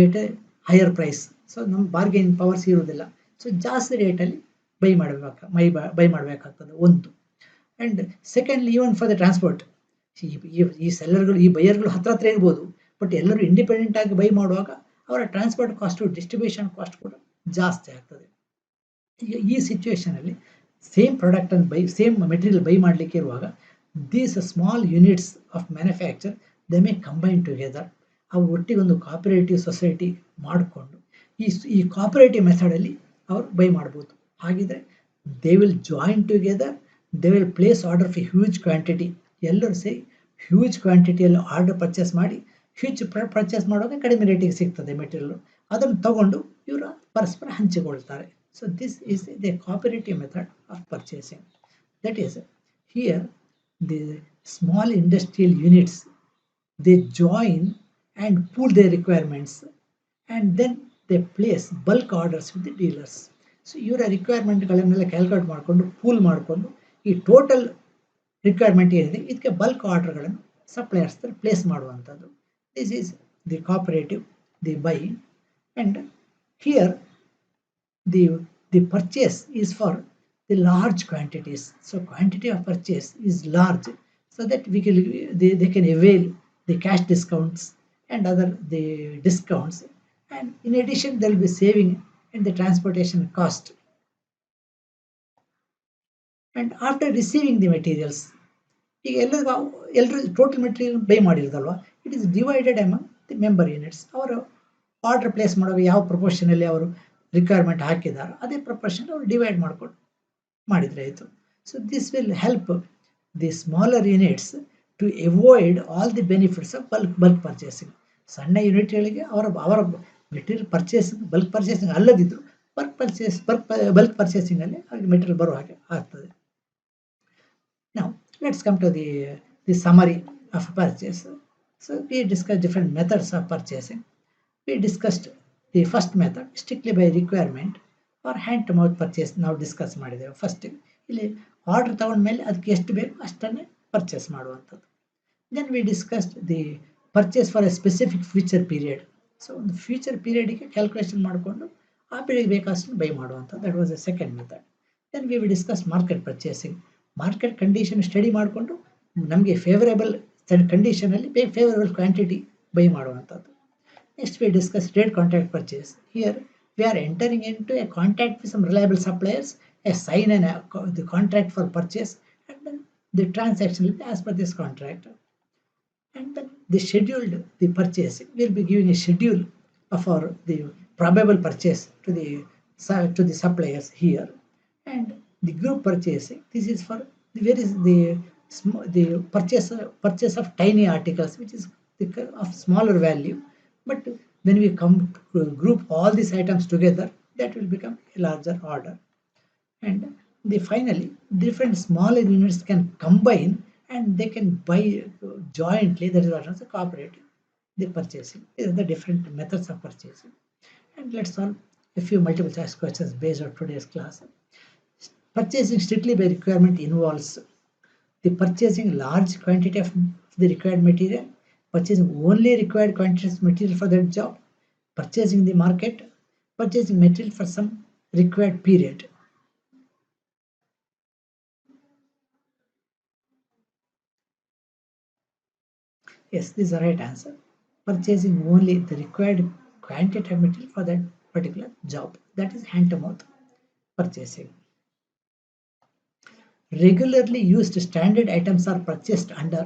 wait a higher price. So ನಮ್ಮ ಬಾರ್ಗೇನಿಂಗ್ ಪವರ್ಸ್ ಇರುವುದಿಲ್ಲ. ಸೊ ಜಾಸ್ತಿ ರೇಟಲ್ಲಿ ಬೈ ಮಾಡಬೇಕಾಗ್ತದೆ ಒಂದು. And secondly, even for the transport, ಈ ಸೆಲ್ಲರ್ಗಳು, ಈ ಬೈಯರ್ಗಳು ಹತ್ರ ಇರ್ಬೋದು, ಬಟ್ ಎಲ್ಲರೂ ಇಂಡಿಪೆಂಡೆಂಟ್ ಆಗಿ ಬೈ ಮಾಡುವಾಗ ಅವರ ಟ್ರಾನ್ಸ್ಪೋರ್ಟ್ ಕಾಸ್ಟು, ಡಿಸ್ಟ್ರಿಬ್ಯೂಷನ್ ಕಾಸ್ಟ್ ಕೂಡ ಜಾಸ್ತಿ ಆಗ್ತದೆ. ಈಗ ಈ ಸಿಚುವೇಶನಲ್ಲಿ ಸೇಮ್ ಪ್ರಾಡಕ್ಟನ್ನು ಸೇಮ್ ಮೆಟೀರಿಯಲ್ ಬೈ ಮಾಡಲಿಕ್ಕೆ ಇರುವಾಗ, these small units of manufacture they may combine together. ಅವ್ರು ಒಟ್ಟಿಗೆ ಒಂದು ಕೋಆಪರೇಟಿವ್ ಸೊಸೈಟಿ ಮಾಡಿಕೊಂಡು ಈ ಕೋಆಪರೇಟಿವ್ ಮೆಥಡಲ್ಲಿ ಅವರು ಬೈ ಮಾಡ್ಬೋದು. ಹಾಗಿದ್ರೆ they will join together, they will place order for huge quantity. ಎಲ್ಲರೂ ಸೇರಿ ಹ್ಯೂಜ್ ಕ್ವಾಂಟಿಟಿಯಲ್ಲಿ ಆರ್ಡರ್ ಪರ್ಚೇಸ್ ಮಾಡಿ, ಪರ್ಚೇಸ್ ಮಾಡುವಾಗ ಕಡಿಮೆ ರೇಟಿಗೆ ಸಿಗ್ತದೆ ಮೆಟೀರಿಯಲ್. ಅದನ್ನು ತಗೊಂಡು ಇವರು ಪರಸ್ಪರ ಹಂಚಿಕೊಳ್ತಾರೆ. So this is the cooperative method of purchasing. That is here the small industrial units, they join and pool their requirements and then they place bulk orders with the dealers. So ಇವರ ರಿಕ್ವೈರ್ಮೆಂಟ್ಗಳನ್ನೆಲ್ಲ calculate ಮಾಡಿಕೊಂಡು pool ಮಾಡಿಕೊಂಡು ಈ total requirement ಏನಿದೆ ಇದಕ್ಕೆ bulk ಆರ್ಡರ್ಗಳನ್ನು suppliers place ಮಾಡುವಂಥದ್ದು. This is the cooperative, the by. And here the purchase is for the large quantities. So quantity of purchase is large, so that they can avail the cash discounts and other the discounts, and in addition there will be saving in the transportation cost. And after receiving the materials, ಈಗ ಎಲ್ಲರೂ total material buy ಮಾಡಿರೋದಲ್ವ, it is divided among the member units. ಅವರು order place ಮಾಡುವಾಗ ಯಾವ ಪ್ರಪೋರ್ಷನಲ್ಲಿ ಅವರು requirement ಹಾಕಿದಾರೋ ಅದೇ proportion ಅವರು divide ಮಾಡಿದರೆ ಆಯಿತು. So this will help the smaller units to avoid all the benefits of bulk purchasing. ಸಣ್ಣ ಯೂನಿಟ್ಗಳಿಗೆ ಅವರ ಮೆಟೀರಿಯಲ್ ಬಲ್ಕ್ ಪರ್ಚೇಸಿಂಗ್ ಅಲ್ಲದಿದ್ದರೂ ಬಲ್ಕ್ ಪರ್ಚೇಸಿಂಗಲ್ಲಿ ಅವ್ರಿಗೆ ಮೆಟೀರಿಯಲ್ ಬರೋ ಹಾಗೆ ಆಗ್ತದೆ. Now let's come to the summary of purchase. So we discussed different methods of purchasing. We discussed the first method, strictly by requirement or hand to mouth purchase. ನಾವು discuss ಮಾಡಿದ್ದೇವೆ. First ಇಲ್ಲಿ order ತಗೊಂಡ್ಮೇಲೆ ಅದಕ್ಕೆ ಎಷ್ಟು ಬೇಕು ಅಷ್ಟನ್ನೇ purchase ಮಾಡುವಂಥದ್ದು. Then we discussed the purchase for a specific future period. So ಒಂದು ಫ್ಯೂಚರ್ ಪೀರಿಯಡಿಗೆ ಕ್ಯಾಲ್ಕುಲೇಷನ್ ಮಾಡಿಕೊಂಡು ಆ ಪೀರಿಯಡ್ಗೆ ಬೇಕಾದಷ್ಟು ಬೈ ಮಾಡುವಂಥದ್ದು. That was a second method. Then we discuss market purchasing. Market condition study ಮಾಡಿಕೊಂಡು ನಮಗೆ ಫೇವರೇಬಲ್ ಕಂಡೀಷನಲ್ಲಿ ಫೇವರೇಬಲ್ ಕ್ವಾಂಟಿಟಿ ಬೈ ಮಾಡುವಂಥದ್ದು. Next we discuss trade contract purchase. Here we are entering in to A contract with some reliable suppliers, a sign the contract for purchase and then the transaction will be as per this contract. And then the scheduled the purchase, we will be giving a schedule for the probable purchase to the suppliers here. And the group purchasing, this is for where is the the purchase of tiny articles, which is of smaller value, but when we come to group all these items together, that will become a larger order. And finally, different smaller units can combine and they can buy jointly. That is what is a cooperative. The purchasing. These are the different methods of purchasing. And let's solve a few multiple choice questions based on today's class. Purchasing strictly by requirement involves the purchasing large quantity of the required material, purchasing only required quantities of material for that job, purchasing the market, purchasing material for some required period. Yes, this is the right answer. Purchasing only the required quantity of material for that particular job. That is hand to mouth purchasing. Regularly used standard items are purchased under.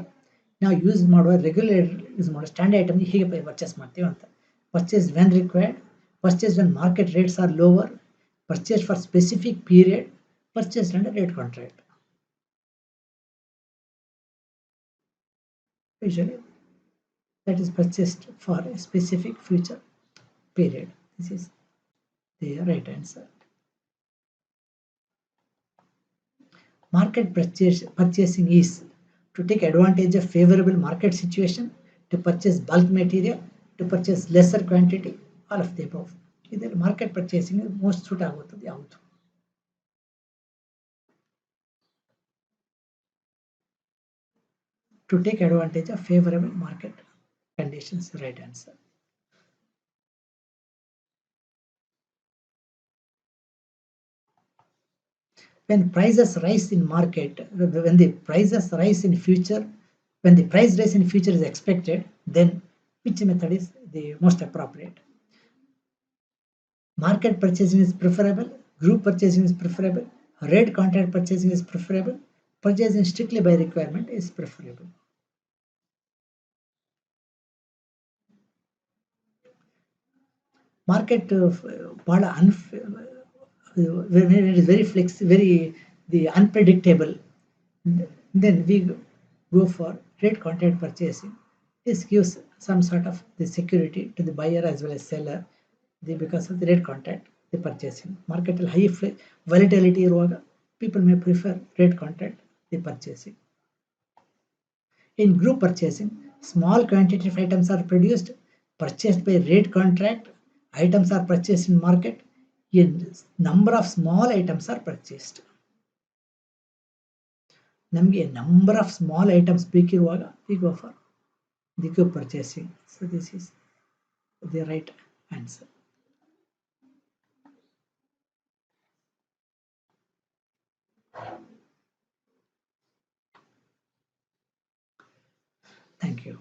ನಾವು use ಮಾಡುವ regular use ಮಾಡೋ standard item ಹೇಗೆ purchase ಮಾಡ್ತೀವಿ ಅಂತ. Purchase when required, purchase when market rates R lower, purchase for specific period, purchase under rate contract. Usually that is purchased for a specific future period. This is the right answer. Market purchasing is to take advantage of favorable market situation, to purchase bulk material, to purchase lesser quantity, all of the above. ಇದರಲ್ಲಿ market purchasing most suit ಆಗುತ್ತದೆ ಯಾವುದು? To take advantage of favorable market conditions, right answer. When prices rise in market, when the prices rise in future, when the price rise in future is expected, then which method is the most appropriate? Market purchasing is preferable, group purchasing is preferable, rate contract purchasing is preferable, purchasing strictly by requirement is preferable. Market ಬಹಳ when it is very the unpredictable, then we go for rate contract purchasing. This gives some sort of the security to the buyer as well as seller, because of the rate contract, the purchasing. Market high volatility ಇರುವಾಗ people may prefer rate contract, the purchasing. In group purchasing, small quantity of items are produced, purchased by rate contract, items are purchased in market, a number of small items are purchased. ನಮಗೆ number of small items ಬೇಕಿರುವಾಗ we go for the group purchasing. So this is the right answer. Thank you.